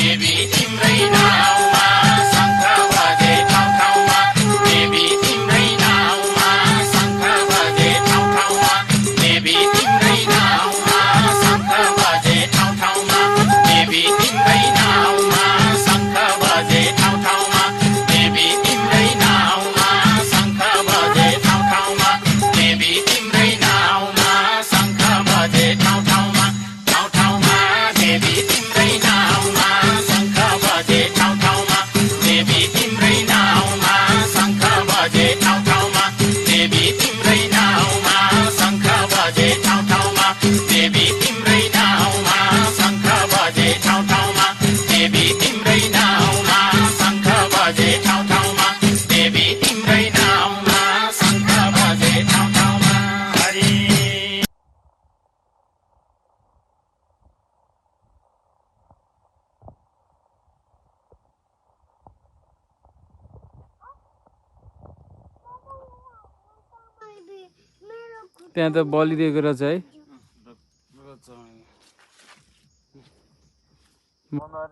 देवी तिम्रै नाउँमा शङ्ख बजे ठाउँ ठाउँमा देवी तिम्रै नाउँमा शङ्ख बजे ठाउँ ठाउँमा देवी तिम्रै नाउँमा शङ्ख बजे ठाउँ ठाउँमा देवी तिम्रै नाउँमा शङ्ख बजे ठाउँ ठाउँमा देवी तिम्रै नाउँमा शङ्ख बजे ठाउँ ठाउँमा देवी तिम्रै नाउँमा शङ्ख बजे ठाउँ ठाउँमा ठाउँ ठाउँमा देवी तिम्रै नाउँमा शङ्ख बजे ठाउँ ठाउँमा देवी तिम्रै नाउँमा शङ्ख बजे ठाउँ ठाउँमा देवी तिम्रै नाउँमा शङ्ख बजे ठाउँ ठाउँमा देवी तिम्रै नाउँमा शङ्ख बजे ठाउँ ठाउँमा देवी तिम्रै नाउँमा शङ्ख बजे ठाउँ ठाउँमा देवी तिम्रै नाउँमा शङ्ख बजे ठाउँ ठाउँमा हरि त्यहाँ त बलिदिएको रहेछ है मनोहर